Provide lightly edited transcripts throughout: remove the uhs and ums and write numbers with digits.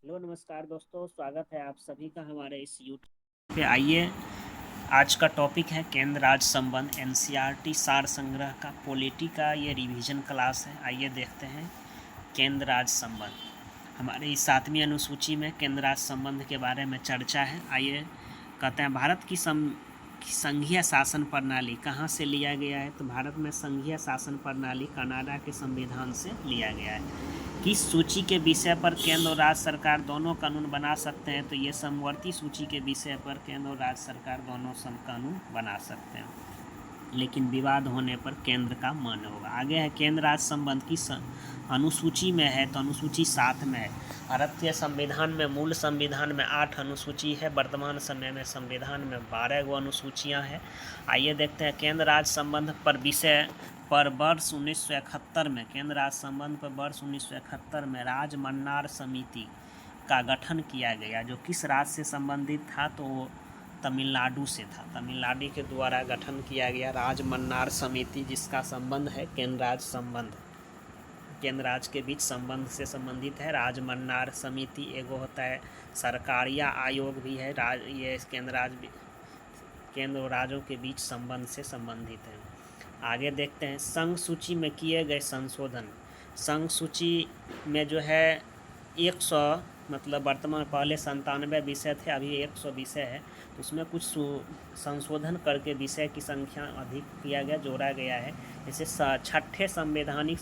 Hello नमस्कार दोस्तों, स्वागत है आप सभी का हमारे इस यूट्यूब पे। आइए, आज का टॉपिक है केंद्र राज्य संबंध, एनसीईआरटी सार संग्रह का पॉलिटी का ये रिवीजन क्लास है। आइए देखते हैं केंद्र राज्य संबंध। हमारे इस 7वीं अनुसूची में केंद्र राज्य संबंध के बारे में चर्चा है। आइए, कहते हैं भारत की संघीय शासन प्रणाली कहाँ से लिया गया है। तो भारत में संघीय शासन प्रणाली कनाडा के संविधान से लिया गया है। किस सूची के विषय पर केंद्र और राज्य सरकार दोनों कानून बना सकते हैं। तो ये समवर्ती सूची के विषय पर केंद्र और राज्य सरकार दोनों सम कानून बना सकते हैं, लेकिन विवाद होने पर केंद्र का मान्य होगा। आगे है केंद्र राज्य संबंध की अनुसूची में है, तो अनुसूची 7 में है। भारतीय संविधान में, मूल संविधान में 8 अनुसूची है। वर्तमान समय में संविधान में 12 गो अनुसूचियाँ हैं। आइए देखते हैं केंद्र राज्य संबंध पर विषय पर वर्ष 1971 में, केंद्र राज्य संबंध पर वर्ष 1971 में राजमन्नार समिति का गठन किया गया। जो किस राज्य से संबंधित था, तो वो तमिलनाडु से था। तमिलनाडु के द्वारा गठन किया गया राजमन्नार समिति, जिसका संबंध है केंद्र राज्य संबंध, केंद्र राज्य के बीच संबंध से संबंधित है। राजमन्नार समिति एगो होता है सरकारिया आयोग भी है। ये केंद्र और राज्यों के बीच संबंध से संबंधित है। आगे देखते हैं संघ सूची में किए गए संशोधन। संघ सूची में जो है 100, मतलब वर्तमान पहले 97 विषय थे, अभी 100 विषय है। तो उसमें कुछ संशोधन करके विषय की संख्या अधिक किया गया, जोड़ा गया है। जैसे छठे संवैधानिक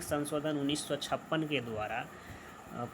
संशोधन 1956 के द्वारा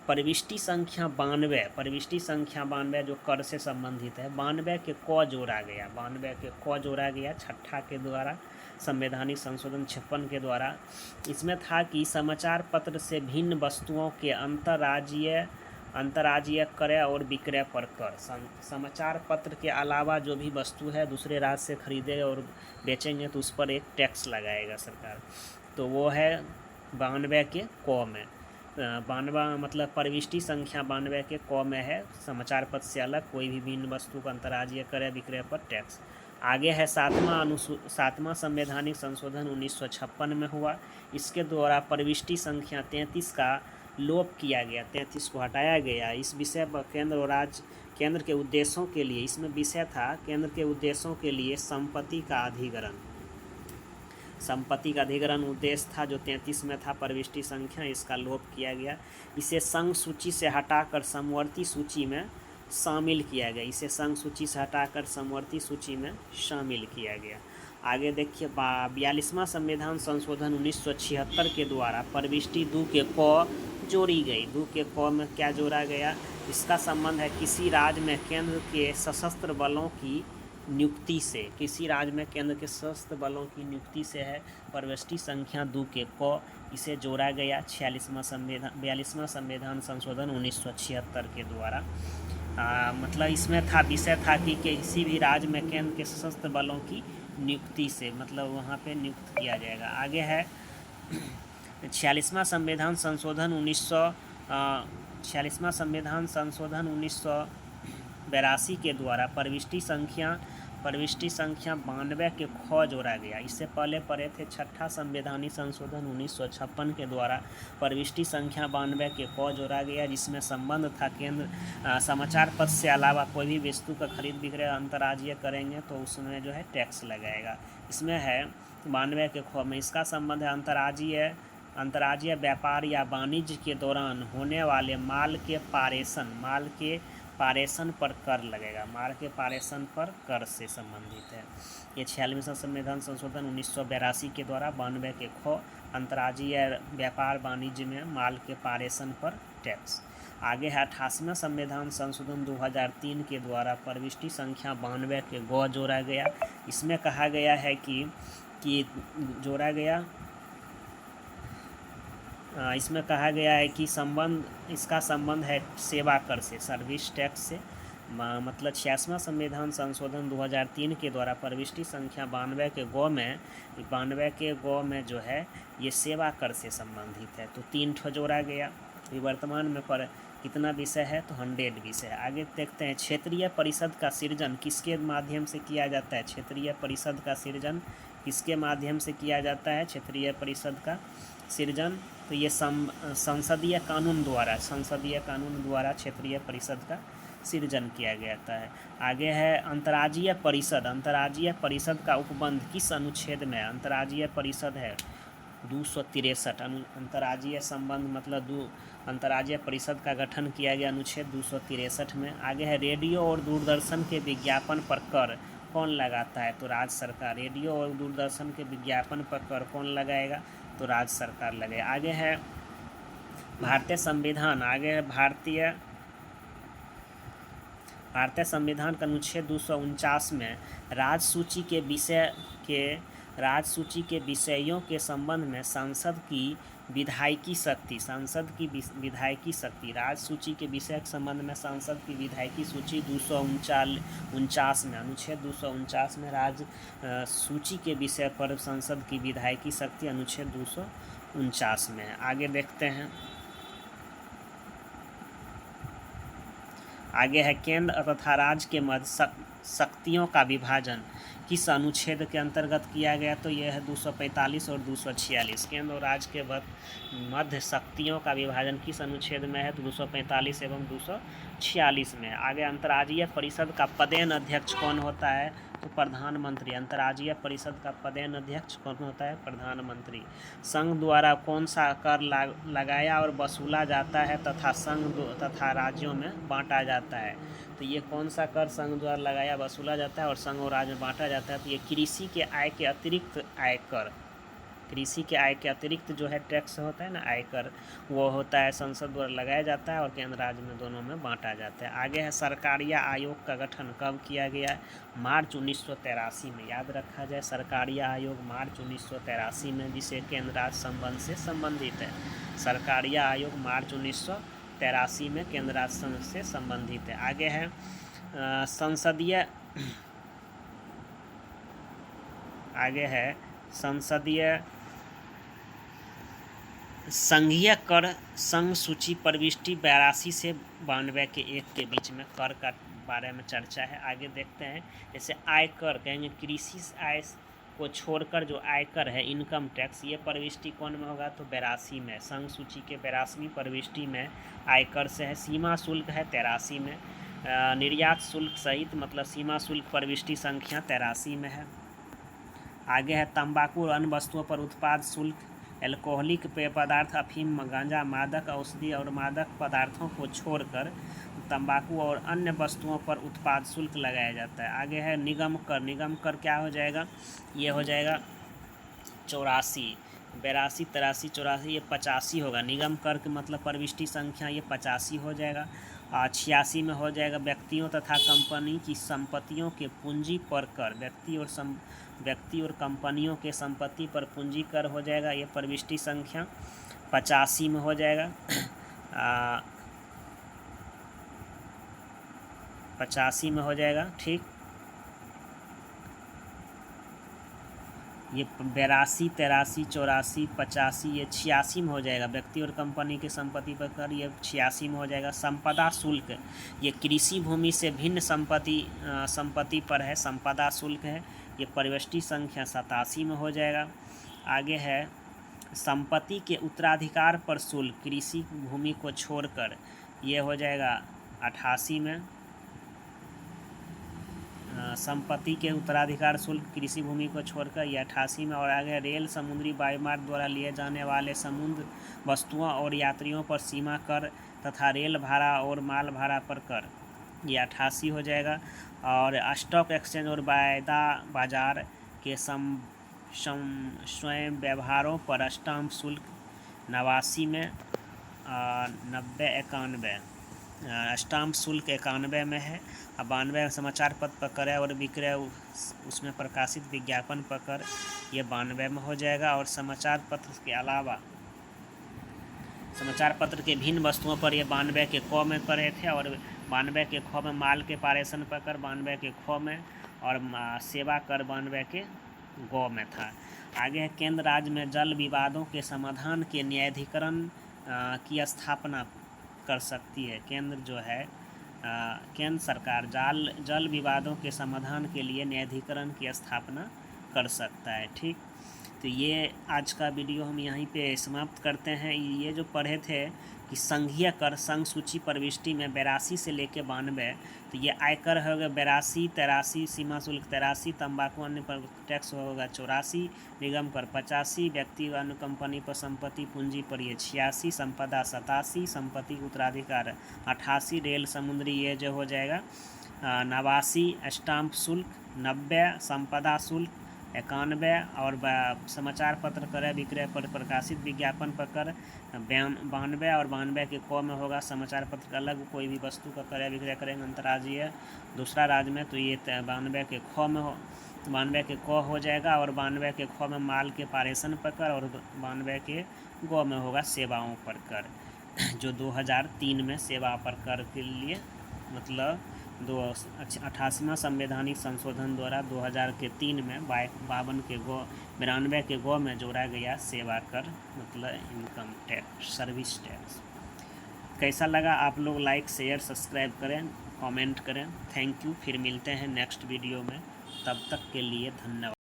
परिविष्टि संख्या 92 जो कर से संबंधित है, 92 के क जोड़ा गया छठा के द्वारा, संवैधानिक संशोधन 56 के द्वारा। इसमें था कि समाचार पत्र से भिन्न वस्तुओं के अंतर्राज्यीय क्रय और विक्रय पर कर। समाचार पत्र के अलावा जो भी वस्तु है दूसरे राज्य से खरीदेंगे और बेचेंगे तो उस पर एक टैक्स लगाएगा सरकार। तो वो है 92 के क में। 92 मतलब परिविष्टि संख्या 92 के क में है। समाचार पत्र से अलग कोई भी भिन्न वस्तु का अंतर्राज्यीय क्रय विक्रय पर टैक्स। आगे है 7वां संवैधानिक संशोधन 1956 में हुआ। इसके द्वारा परिविष्टि संख्या 33 का लोप किया गया, 33 को हटाया गया। इस विषय पर केंद्र के उद्देश्यों के लिए, इसमें विषय था केंद्र के उद्देश्यों के लिए संपत्ति का अधिग्रहण उद्देश्य था, जो 33 में था परिविष्टि संख्या। इसका लोप किया गया। इसे संघ सूची से हटाकर समवर्ती सूची में शामिल किया गया। आगे देखिए 42वां संविधान संशोधन 1976 के द्वारा परिविष्टि 2 के क जोड़ी गई। 2 के क में क्या जोड़ा गया, इसका संबंध है किसी राज्य में केंद्र के सशस्त्र बलों की नियुक्ति से, है। परिविष्टि संख्या 2 के क, इसे जोड़ा गया 42वां संविधान संशोधन 1976 के द्वारा। मतलब इसमें विषय था कि किसी भी राज्य में केंद्र के सशस्त्र बलों की नियुक्ति से, मतलब वहाँ पे नियुक्त किया जाएगा। आगे है 46वां संविधान संशोधन 1982 के द्वारा परिविष्टि संख्या 92 के ख जोड़ा गया। इससे पहले पढ़े थे छठा संवैधानिक संशोधन 1956 के द्वारा परिविष्टि संख्या 92 के क जोड़ा गया, जिसमें संबंध था केंद्र समाचार पत्र से अलावा कोई भी वस्तु का खरीद विक्रय अंतर्राज्यीय करेंगे तो उसमें जो है टैक्स लगाएगा। इसमें है 92 के ख में, इसका संबंध है अंतर्राज्यीय व्यापार या वाणिज्य के दौरान होने वाले माल के पारेषण पर कर लगेगा। माल के पारेषण पर कर से संबंधित है। ये 46वां संविधान संशोधन 1982 के द्वारा 92 के ख अंतर्राज्यीय व्यापार वाणिज्य में माल के पारेषण पर टैक्स। आगे है 88वां संविधान संशोधन 2003 के द्वारा परिविष्टि संख्या 92 के ग जोड़ा गया। इसमें कहा गया है कि जोड़ा गया इसमें कहा गया है कि इसका संबंध है सेवा कर से, सर्विस टैक्स से। मतलब 86वां संविधान संशोधन 2003 के द्वारा परिविष्टि संख्या 92 के ग में जो है ये सेवा कर से संबंधित है। तो 3 ठो जोड़ा गया। वर्तमान में पर कितना विषय है, तो 100 विषय है। आगे देखते हैं क्षेत्रीय परिषद का सृजन किसके माध्यम से किया जाता है। क्षेत्रीय परिषद का सृजन किसके माध्यम से किया जाता है। क्षेत्रीय परिषद का सृजन, तो ये संसदीय कानून द्वारा क्षेत्रीय परिषद का सृजन किया गया है। आगे है अंतर्राज्यीय परिषद का उपबंध किस अनुच्छेद में? अंतर्राज्यीय परिषद है 263। अंतर्राज्यीय संबंध मतलब अंतर्राज्यीय परिषद का गठन किया गया अनुच्छेद 263 में। आगे है रेडियो और दूरदर्शन के विज्ञापन पर कर कौन लगाता है? तो राज्य सरकार। रेडियो और दूरदर्शन के विज्ञापन पर कर कौन लगाएगा? तो राज्य सरकार लगाएगा। आगे है भारतीय संविधान। आगे है भारतीय संविधान का अनुच्छेद 249 में राज्य सूची के विषयों के संबंध में सांसद की विधायकी शक्ति राज्य सूची के विषय के संबंध में सांसद की विधायकी सूची 249 में, अनुच्छेद 249 में राज्य सूची के विषय पर संसद की विधायकी शक्ति अनुच्छेद 249 में है। आगे देखते हैं। आगे है केंद्र तथा राज्य के मध्य शक्तियों का विभाजन किस अनुच्छेद के अंतर्गत किया गया? तो यह है 245 और 246। केंद्र और राज्य के मध्य शक्तियों का विभाजन किस अनुच्छेद में है? तो 245 एवं 246 में। आगे अंतर्राज्यीय परिषद का पदेन अध्यक्ष कौन होता है? तो प्रधानमंत्री। अंतर्राज्यीय परिषद का पदेन अध्यक्ष कौन होता है? प्रधानमंत्री। संघ द्वारा कौन सा कर लगाया और वसूला जाता है तथा संघ तथा राज्यों में बांटा जाता है? तो ये कौन सा कर संघ द्वारा लगाया वसूला जाता है और संघ और राज्य में बांटा जाता है? तो ये कृषि के आय के अतिरिक्त आयकर, जो है टैक्स होता है ना, आयकर, वो होता है संसद द्वारा लगाया जाता है और केंद्र राज्य में दोनों में बांटा जाता है। आगे है सरकारिया आयोग का गठन कब किया गया? मार्च 1983 में। याद रखा जाए, सरकारिया आयोग मार्च 1983 में, जिसे केंद्र राज्य संबंध से संबंधित है। सरकारिया आयोग मार्च 1983 में केंद्र राज्य संबंध से संबंधित है। आगे है संसदीय संघीय कर संघ सूची प्रविष्टि 82 से 92 के एक के बीच में कर का बारे में चर्चा है। आगे देखते हैं। जैसे आयकर कहेंगे, कृषि आय को छोड़कर जो आयकर है, इनकम टैक्स, ये प्रविष्टि कौन में होगा? तो 82 में। संघ सूची के 82वीं प्रविष्टि में आयकर से है। सीमा शुल्क है 83 में। निर्यात शुल्क सहित मतलब सीमा शुल्क प्रविष्टि संख्या 83 में है। आगे है तंबाकू और अन्य वस्तुओं पर उत्पाद शुल्क, एल्कोहलिक पेय पदार्थ, अफीम, गांजा, मादक औषधि और मादक पदार्थों को छोड़कर तंबाकू और अन्य वस्तुओं पर उत्पाद शुल्क लगाया जाता है। आगे है निगम कर। निगम कर क्या हो जाएगा? ये हो जाएगा 84, 82, 83, 84, ये 85 होगा। निगम कर के मतलब प्रविष्टि संख्या ये 85 हो जाएगा। 86 में हो जाएगा व्यक्तियों तथा कंपनी की संपत्तियों के पूंजी पर कर। व्यक्ति और कंपनियों के संपत्ति पर पूंजी कर हो जाएगा, ये प्रविष्टि संख्या 85 में हो जाएगा। 85 में हो जाएगा, ठीक। ये 82, 83, 84, 85, ये 86 में हो जाएगा। व्यक्ति और कंपनी की संपत्ति पर कर ये 86 में हो जाएगा। संपदा शुल्क, ये कृषि भूमि से भिन्न संपत्ति पर है, संपदा शुल्क है, ये प्रविष्टि संख्या 87 में हो जाएगा। आगे है संपत्ति के उत्तराधिकार पर शुल्क कृषि भूमि को छोड़कर, ये हो जाएगा 88 में। संपत्ति के उत्तराधिकार शुल्क कृषि भूमि को छोड़कर ये 88 में। और आगे रेल, समुद्री वायुमार्ग द्वारा लिए जाने वाले समुद्र वस्तुओं और यात्रियों पर सीमा कर तथा रेल भाड़ा और माल भाड़ा पर कर, ये 88 हो जाएगा। और स्टॉक एक्सचेंज और वायदा बाजार के स्वयं व्यवहारों पर स्टाम्प शुल्क 89 में। 91 स्टाम्प शुल्क 91 में है। 92 समाचार पत्र पर क्रय और विक्रय उसमें प्रकाशित विज्ञापन पर कर, ये 92 में हो जाएगा। और समाचार पत्र के अलावा समाचार पत्र के भिन्न वस्तुओं पर ये 92 के क में करे थे और 92 के ख में माल के पारेषण पर कर 92 के ख में और सेवा कर 92 के ग में था। आगे है केंद्र राज्य में जल विवादों के समाधान के न्यायाधिकरण की स्थापना कर सकती है। केंद्र जो है केंद्र सरकार जल विवादों के समाधान के लिए न्यायाधिकरण की स्थापना कर सकता है, ठीक। तो ये आज का वीडियो हम यहीं पे समाप्त करते हैं। ये जो पढ़े थे कि संघीय कर संघ सूची प्रविष्टि में 82 से लेके 92, तो ये आयकर होगा 82, 83, सीमा शुल्क 83, तंबाकू अन्य पर टैक्स होगा 84, निगम कर 85, व्यक्ति अन्य कंपनी पर संपत्ति पूंजी पर ये 86, संपदा 87, संपत्ति उत्तराधिकार 88, रेल समुद्री ये जो हो जाएगा 89, स्टाम्प शुल्क 90, संपदा शुल्क 91 और समाचार पत्र क्रय विक्रय पर प्रकाशित विज्ञापन पर कर 92 और 92 के क में होगा समाचार पत्र का अलग कोई भी वस्तु का क्रय विक्रय करेंगे अंतर्राज्यीय दूसरा राज्य में, तो ये 92 के ख में हो 92 के क हो जाएगा और 92 के ख में माल के पारेषण पर कर और 92 के ग में होगा सेवाओं पर कर, जो 2003 में सेवा पर कर के लिए मतलब 88वां संवैधानिक संशोधन द्वारा 2003 में 52 के गो 92 के गो में जोड़ा गया सेवा कर मतलब इनकम टैक्स सर्विस टैक्स। कैसा लगा आप लोग लाइक शेयर सब्सक्राइब करें कमेंट करें। Thank you. फिर मिलते हैं नेक्स्ट वीडियो में, तब तक के लिए धन्यवाद।